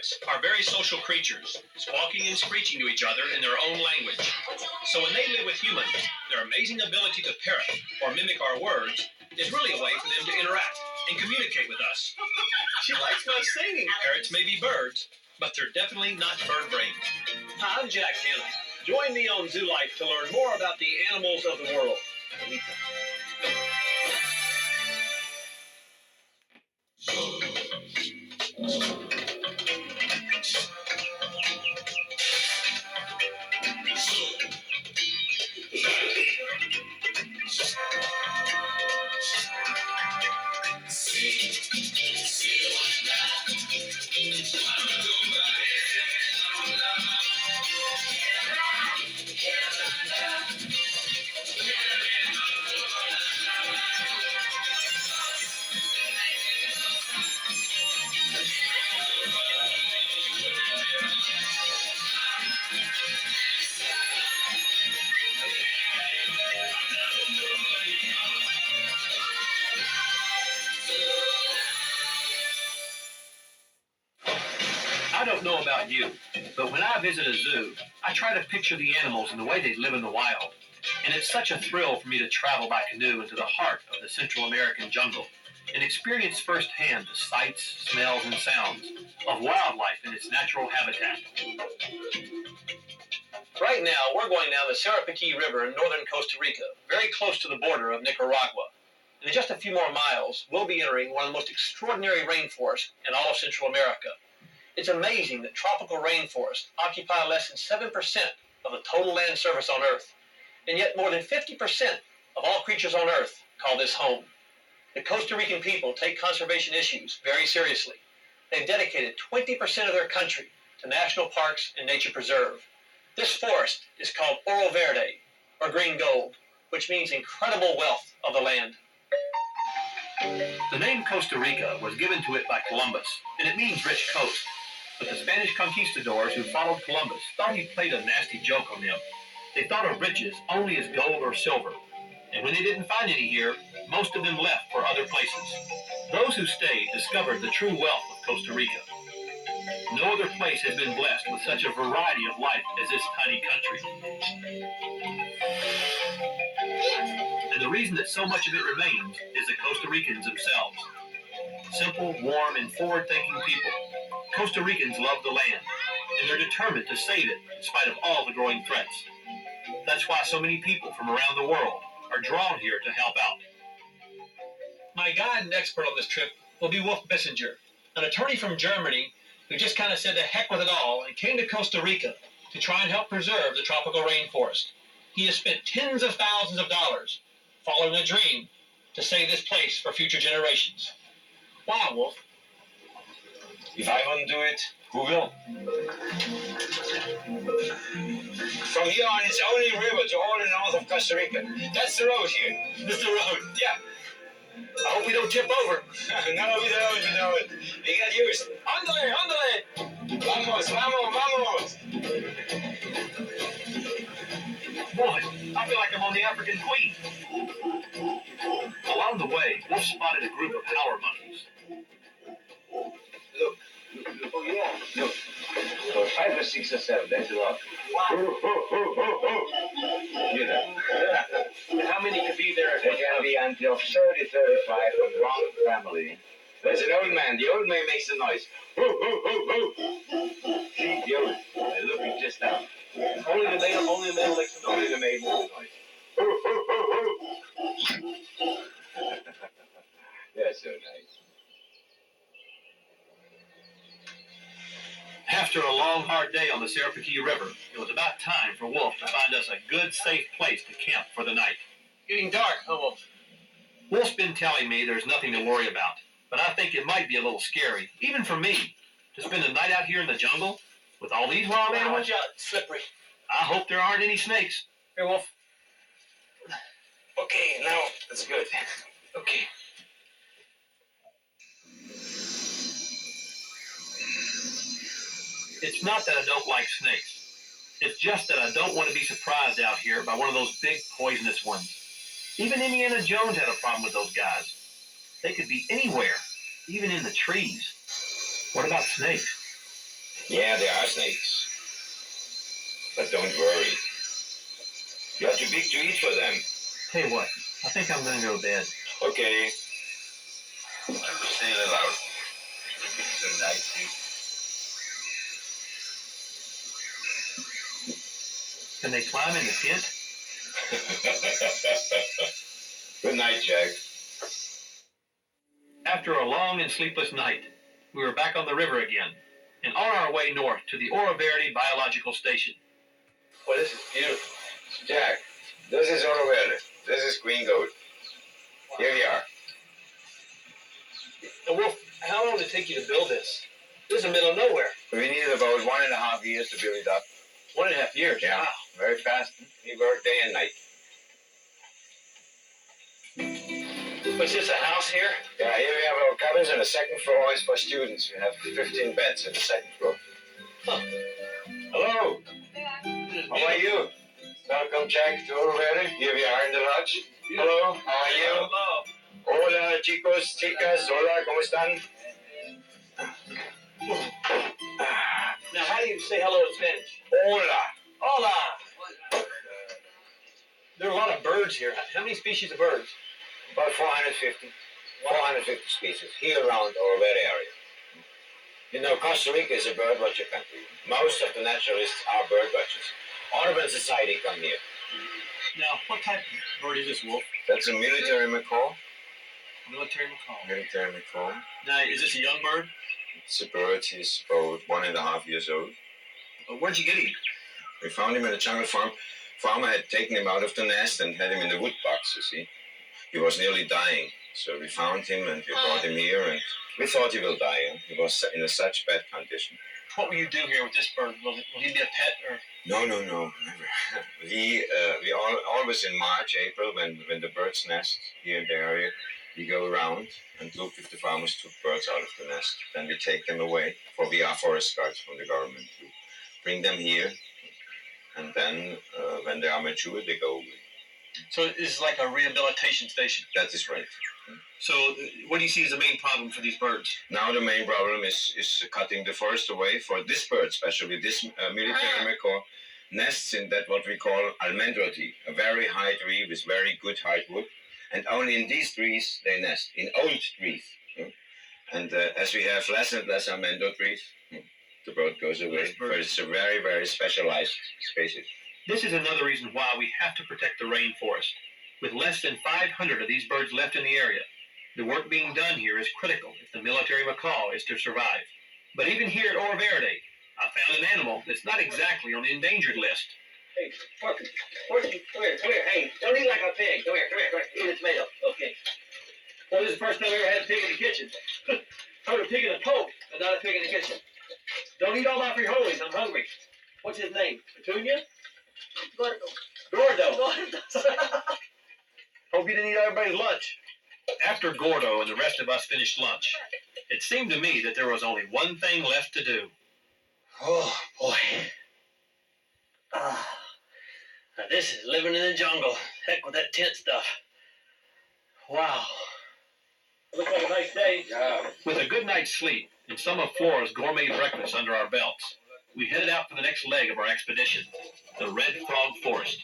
parrots are very social creatures, squawking and screeching to each other in their own language. So when they live with humans, their amazing ability to parrot or mimic our words is really a way for them to interact and communicate with us. She likes my singing. Parrots may be birds, but they're definitely not bird-brained. Hi, I'm Jack Hanna. Join me on Zoo Life to learn more about the animals of the world. I don't know about you, but when I visit a zoo, I try to picture the animals and the way they live in the wild. And it's such a thrill for me to travel by canoe into the heart of the Central American jungle and experience firsthand the sights, smells, and sounds of wildlife in its natural habitat. Right now, we're going down the Sarapiquí River in northern Costa Rica, very close to the border of Nicaragua. And in just a few more miles, we'll be entering one of the most extraordinary rainforests in all of Central America. It's amazing that tropical rainforests occupy less than 7% of the total land surface on Earth, and yet more than 50% of all creatures on Earth call this home. The Costa Rican people take conservation issues very seriously. They've dedicated 20% of their country to national parks and nature preserve. This forest is called Oro Verde, or green gold, which means incredible wealth of the land. The name Costa Rica was given to it by Columbus, and it means rich coast. But the Spanish conquistadors who followed Columbus thought he played a nasty joke on them. They thought of riches only as gold or silver. And when they didn't find any here, most of them left for other places. Those who stayed discovered the true wealth of Costa Rica. No other place has been blessed with such a variety of life as this tiny country. And the reason that so much of it remains is the Costa Ricans themselves. Simple, warm, and forward-thinking people. Costa Ricans love the land, and they're determined to save it in spite of all the growing threats. That's why so many people from around the world are drawn here to help out. My guide and expert on this trip will be Wolf Bissinger, an attorney from Germany who just kind of said the heck with it all and came to Costa Rica to try and help preserve the tropical rainforest. He has spent tens of thousands of dollars following a dream to save this place for future generations. Wow, Wolf. If I won't do it, who will? From here on, it's only river to all the north of Costa Rica. That's the road here. This is the road. Yeah. I hope we don't tip over. No, we don't, you know it. We got used. Ándale, ándale. Vamos, vamos, vamos. Boy, I feel like I'm on the African Queen. Along the way, Wolf spotted a group of howler monkeys. Look. Oh, yeah. Look. 5 or 6 or 7. That's a lot. Wow. You know. How many could be there? There can be until 30, 35 from one family. There's an old man. The old man makes the noise. See, the old man. Look, just now. Only the male makes the noise. Only the male makes the noise. That's so nice. After a long, hard day on the Sarapiquí River, it was about time for Wolf to find us a good, safe place to camp for the night. Getting dark, huh, Wolf? Wolf's been telling me there's nothing to worry about, but I think it might be a little scary, even for me, to spend a night out here in the jungle with all these wild animals. Watch out, it's slippery. I hope there aren't any snakes. Here, Wolf. Okay, now that's good. Okay. It's not that I don't like snakes. It's just that I don't want to be surprised out here by one of those big poisonous ones. Even Indiana Jones had a problem with those guys. They could be anywhere, even in the trees. What about snakes? Yeah, there are snakes. But don't worry. You're too big to eat for them. Tell you what, I think I'm going to go to bed. Okay. I will say it aloud. Good night, Steve. Can they climb in the tent? Good night, Jack. After a long and sleepless night, we were back on the river again, and on our way north to the Oro Verde Biological Station. Boy, this is beautiful. Jack, this is Oro Verde. This is Green Goat. Here we are. And Wolf, how long did it take you to build this? This is the middle of nowhere. We needed about 1.5 years to build it up. 1.5 years? Yeah, Wow. very fast. We work day and night. What's this, a house here? Yeah, here we have our cabins, and the second floor is for students. We have 15 beds in the second floor. Huh. Hello. How are you? Welcome, Jack, to Oro Verde. Here we are in the lodge. Hello. How are you? Hello. Hola, chicos, chicas. Hola, ¿cómo están? Now, how do you say hello in Spanish? Hola. Hola. There are a lot of birds here. How many species of birds? About 450. 450 species here around Oro Verde area. You know, Costa Rica is a bird watcher country. Most of the naturalists are bird watchers. Audubon Society come here. Now, what type of bird is this, Wolf? That's a military macaw. Military macaw. Military macaw. Now, is this a young bird? It's a bird. He's about 1.5 years old. Where'd you get him? We found him in a jungle farm. Farmer had taken him out of the nest and had him in the wood box, you see. He was nearly dying. So we found him and we brought him here, and we thought he will die. Huh? He was in such bad condition. What will you do here with this bird? Will he be a pet or? No, never. we always in March, April, when the birds nest here in the area, we go around and look if the farmers took birds out of the nest. Then we take them away, for we are forest guards from the government to bring them here, and then when they are mature, they go away. So this is like a rehabilitation station. That is right. So what do you see as the main problem for these birds? Now the main problem is cutting the forest away for this bird, especially this military macaw, nests in that what we call almendro tree, a very high tree with very good hardwood, and only in these trees they nest, in old trees. And as we have less and less almendro trees, the bird goes away. But it's a very, very specialized species. This is another reason why we have to protect the rainforest. With less than 500 of these birds left in the area, the work being done here is critical if the military macaw is to survive. But even here at Oro Verde, I found an animal that's not exactly on the endangered list. Hey, Porky, come here. Hey, don't eat like a pig. Come here. Eat a tomato. Okay. Well, this is the first time I ever had a pig in the kitchen. Heard a pig in the poke, but not a pig in the kitchen. Don't eat all my frijoles. I'm hungry. What's his name? Petunia? Gordo. Hope you didn't eat everybody's lunch. After Gordo and the rest of us finished lunch, it seemed to me that there was only one thing left to do. Oh, boy. Now this is living in the jungle. Heck with that tent stuff. Wow. Looks like a nice day. Yeah. With a good night's sleep and some of Flora's gourmet breakfast under our belts, we headed out for the next leg of our expedition, the Red Frog Forest.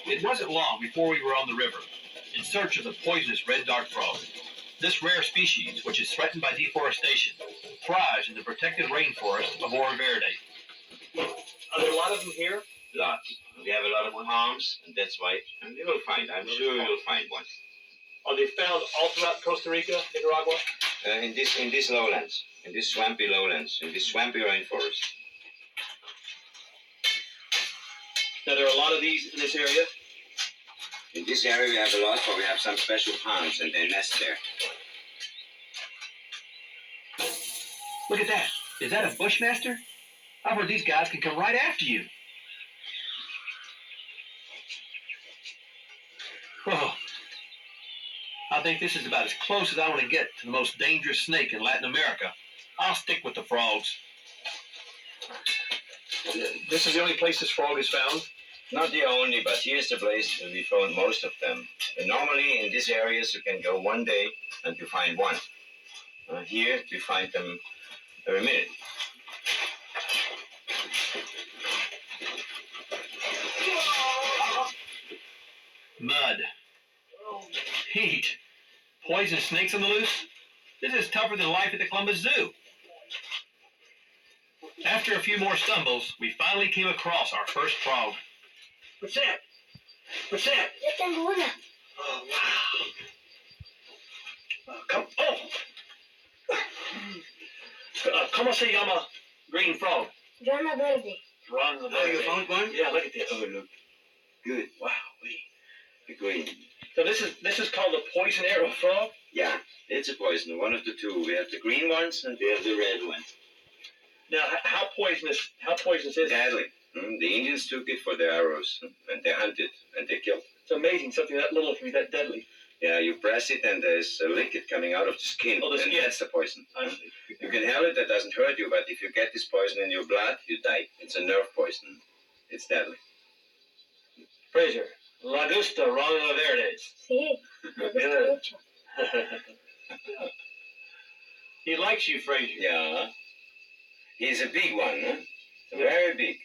It wasn't long before we were on the river, in search of the poisonous red dart frog. This rare species, which is threatened by deforestation, thrives in the protected rainforest of Oro Verde. Are there a lot of them here? Lots. We have a lot of palms, and that's why. And you will find. I'm sure you will find one. Are they found all throughout Costa Rica, Nicaragua? In this lowlands, in this swampy lowlands, in this swampy rainforest. Now, there are a lot of these in this area. In this area we have a lot, but we have some special ponds, and they nest there. Look at that. Is that a bushmaster? I've heard these guys can come right after you. Oh, I think this is about as close as I want to get to the most dangerous snake in Latin America. I'll stick with the frogs. This is the only place this frog is found? Not the only, but here's the place where we found most of them. And normally in these areas you can go one day and you find one. Here we find them every minute. Mud. Heat. Poisonous snakes on the loose? This is tougher than life at the Columbus Zoo. After a few more stumbles, we finally came across our first frog. What's that? What's that? Yo tengo una. Oh, wow. Come. Oh! ¿Cómo se llama green frog? Rana verde. Ron the Oh, you found one? Yeah, look at this. Oh, look. Good. Wow. The green. So this is called a poison arrow frog? Yeah, it's a poison. One of the two. We have the green ones and we have the red ones. Now, how poisonous is it? Deadly. The Indians took it for their arrows and they hunted and they killed. It's amazing something that little can be that deadly. Yeah, you press it and there's a liquid coming out of the skin. Oh, the and skin. that's the poison. I see. You can have it, that doesn't hurt you, but if you get this poison in your blood, you die. It's a nerve poison. It's deadly. Fraser, la gusta Ron la verdes. Sí, me gusta Good. mucho. He likes you, Fraser. Yeah. He's a big one, huh? Very big.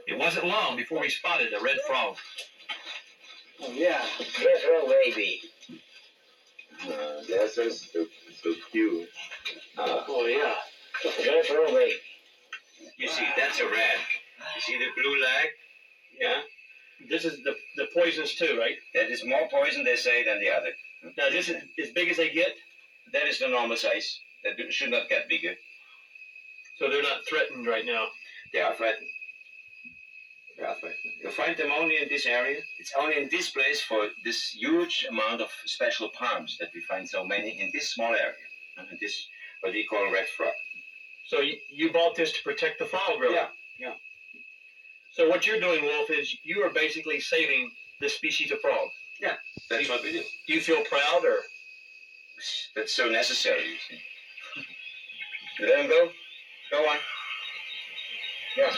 It wasn't long before we spotted a red frog. Oh, yeah. Red frog baby. They're so cute. Oh, yeah. Red frog baby. You see, that's a red. You see the blue leg? Yeah? This is the poisonous too, right? That is more poison, they say, than the other. Now, this is as big as they get, That is the normal size. They should not get bigger. so they're not threatened right now. They are threatened. You find them only in this area. It's only in this place for this huge amount of special palms that we find so many in this small area. And this, what we call red frog. So you bought this to protect the frog, really? Yeah. So what you're doing, Wolf, is you are basically saving this species of frog. That's what we do. Do you feel proud, or? That's so necessary, you see. Let them go. Go on. Yeah.